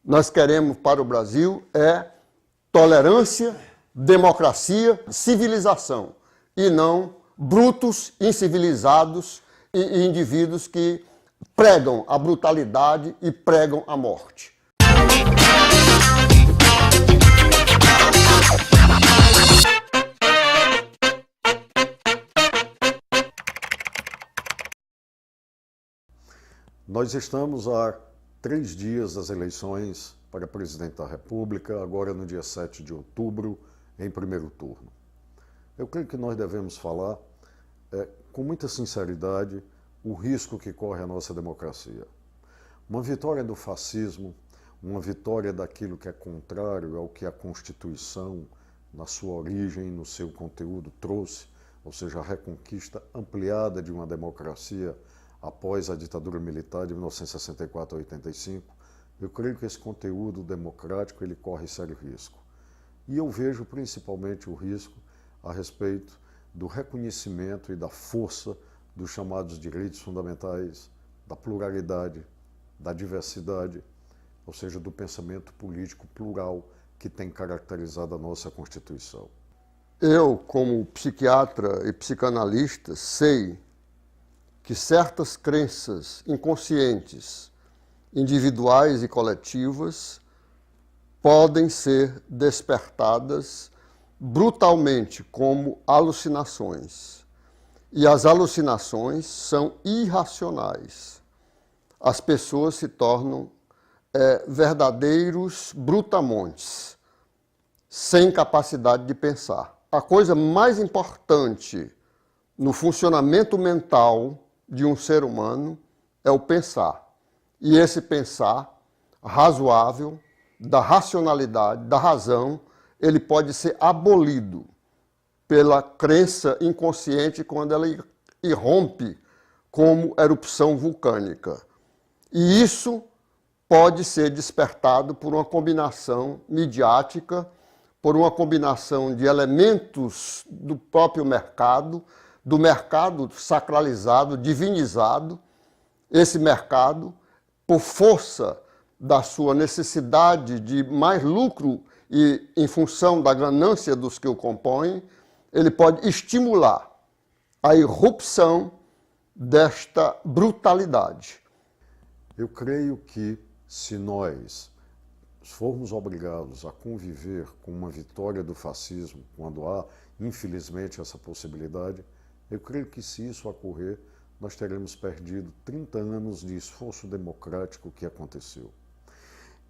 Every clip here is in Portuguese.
nós queremos para o Brasil é tolerância, democracia, civilização, e não brutos, incivilizados e indivíduos que pregam a brutalidade e pregam a morte. Nós estamos há 3 dias das eleições para presidente da República, agora no dia 7 de outubro, em primeiro turno. Eu creio que nós devemos falar com muita sinceridade o risco que corre a nossa democracia. Uma vitória do fascismo, uma vitória daquilo que é contrário ao que a Constituição, na sua origem, no seu conteúdo, trouxe, ou seja, a reconquista ampliada de uma democracia após a ditadura militar de 1964 a 85, eu creio que esse conteúdo democrático ele corre sério risco. E eu vejo principalmente o risco a respeito do reconhecimento e da força dos chamados direitos fundamentais, da pluralidade, da diversidade, ou seja, do pensamento político plural que tem caracterizado a nossa Constituição. Eu, como psiquiatra e psicanalista, sei que certas crenças inconscientes, individuais e coletivas, podem ser despertadas brutalmente como alucinações. E as alucinações são irracionais. As pessoas se tornam verdadeiros brutamontes, sem capacidade de pensar. A coisa mais importante no funcionamento mental de um ser humano é o pensar. E esse pensar razoável, da racionalidade, da razão, ele pode ser abolido pela crença inconsciente quando ela irrompe como erupção vulcânica. E isso pode ser despertado por uma combinação midiática, por uma combinação de elementos do próprio mercado, do mercado sacralizado, divinizado. Esse mercado, por força da sua necessidade de mais lucro e em função da ganância dos que o compõem, ele pode estimular a irrupção desta brutalidade. Eu creio que se nós formos obrigados a conviver com uma vitória do fascismo, quando há, infelizmente, essa possibilidade, eu creio que se isso ocorrer, nós teremos perdido 30 anos de esforço democrático que aconteceu.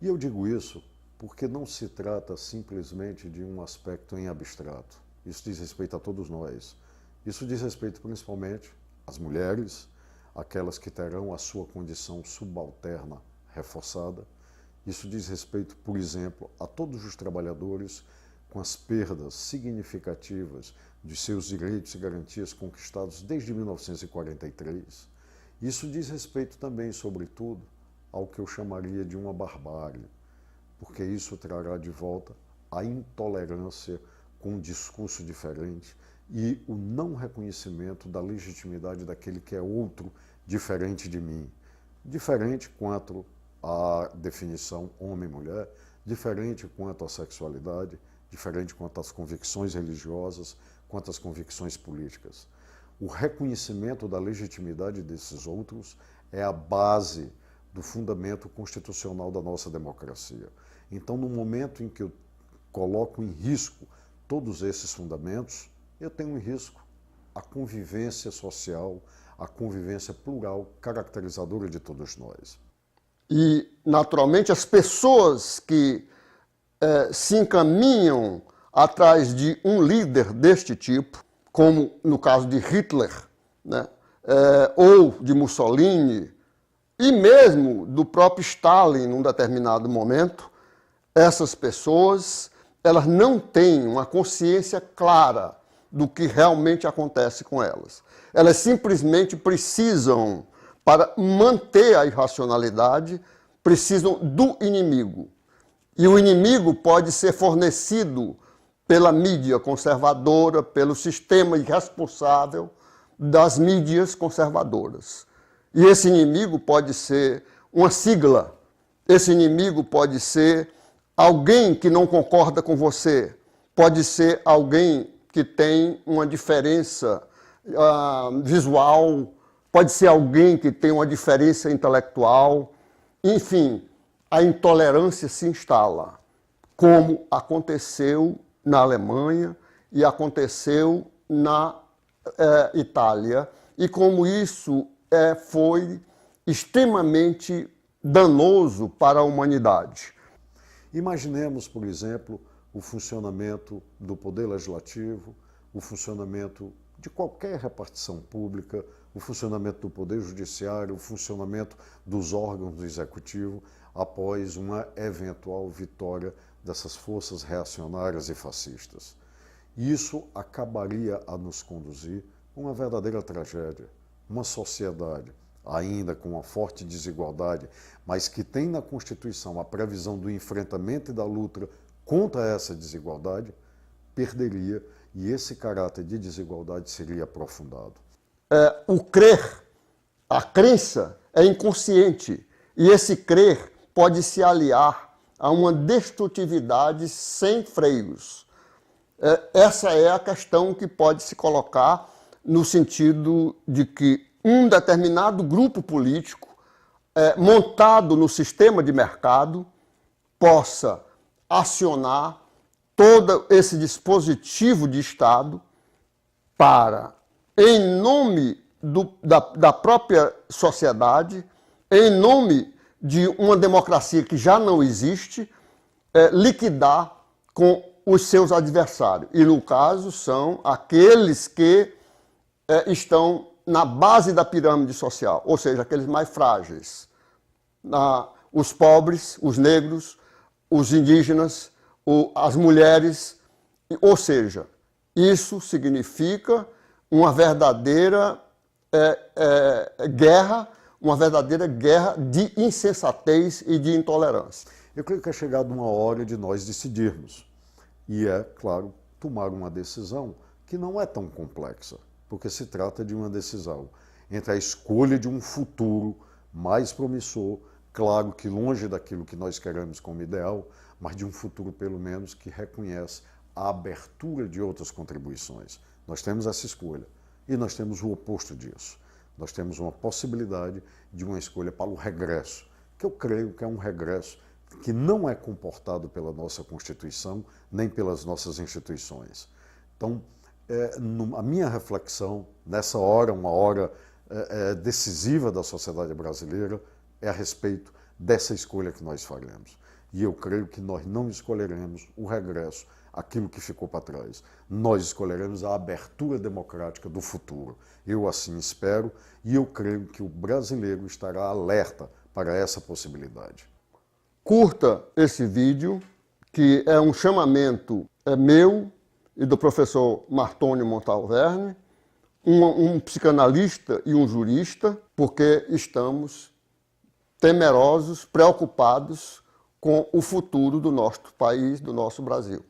E eu digo isso porque não se trata simplesmente de um aspecto em abstrato. Isso diz respeito a todos nós. Isso diz respeito principalmente às mulheres, aquelas que terão a sua condição subalterna reforçada. Isso diz respeito, por exemplo, a todos os trabalhadores com as perdas significativas de seus direitos e garantias conquistados desde 1943. Isso diz respeito também, sobretudo, ao que eu chamaria de uma barbárie, porque isso trará de volta a intolerância com um discurso diferente e o não reconhecimento da legitimidade daquele que é outro diferente de mim. Diferente quanto à definição homem-mulher, diferente quanto à sexualidade, diferente quanto às convicções religiosas, quanto às convicções políticas. O reconhecimento da legitimidade desses outros é a base do fundamento constitucional da nossa democracia. Então, no momento em que eu coloco em risco todos esses fundamentos, eu tenho em risco a convivência social, a convivência plural, caracterizadora de todos nós. E, naturalmente, as pessoas que se encaminham atrás de um líder deste tipo, como no caso de Hitler, né, ou de Mussolini, e mesmo do próprio Stalin, num determinado momento, essas pessoas elas não têm uma consciência clara do que realmente acontece com elas. Elas simplesmente precisam, para manter a irracionalidade, precisam do inimigo. E o inimigo pode ser fornecido pela mídia conservadora, pelo sistema irresponsável das mídias conservadoras. E esse inimigo pode ser uma sigla Esse inimigo pode ser alguém que não concorda com você, pode ser alguém que tem uma diferença visual, pode ser alguém que tem uma diferença intelectual. Enfim, a intolerância se instala, como aconteceu na Alemanha e aconteceu na Itália, e como isso foi extremamente danoso para a humanidade. Imaginemos, por exemplo, o funcionamento do Poder Legislativo, o funcionamento de qualquer repartição pública, o funcionamento do Poder Judiciário, o funcionamento dos órgãos do Executivo após uma eventual vitória dessas forças reacionárias e fascistas. Isso acabaria a nos conduzir a uma verdadeira tragédia, uma sociedade ainda com uma forte desigualdade, mas que tem na Constituição a previsão do enfrentamento e da luta contra essa desigualdade, perderia e esse caráter de desigualdade seria aprofundado. O crer, a crença é inconsciente e esse crer pode se aliar a uma destrutividade sem freios. Essa é a questão que pode se colocar no sentido de que um determinado grupo político montado no sistema de mercado possa acionar todo esse dispositivo de Estado para, em nome da própria sociedade, em nome de uma democracia que já não existe, liquidar com os seus adversários. E, no caso, são aqueles que estão na base da pirâmide social, ou seja, aqueles mais frágeis. Os pobres, os negros, os indígenas, as mulheres, ou seja, isso significa uma verdadeira guerra, uma verdadeira guerra de insensatez e de intolerância. Eu creio que é chegada uma hora de nós decidirmos. E claro, tomar uma decisão que não é tão complexa, porque se trata de uma decisão entre a escolha de um futuro mais promissor, claro que longe daquilo que nós queremos como ideal, mas de um futuro pelo menos que reconhece a abertura de outras contribuições. Nós temos essa escolha e nós temos o oposto disso. Nós temos uma possibilidade de uma escolha para o regresso, que eu creio que é um regresso que não é comportado pela nossa Constituição, nem pelas nossas instituições. Então, a minha reflexão, nessa hora, uma hora decisiva da sociedade brasileira, é a respeito dessa escolha que nós faremos. E eu creio que nós não escolheremos o regresso, aquilo que ficou para trás. Nós escolheremos a abertura democrática do futuro. Eu assim espero e eu creio que o brasileiro estará alerta para essa possibilidade. Curta esse vídeo, que é um chamamento meu e do professor Martônio Montalverne, um psicanalista e um jurista, porque estamos temerosos, preocupados com o futuro do nosso país, do nosso Brasil.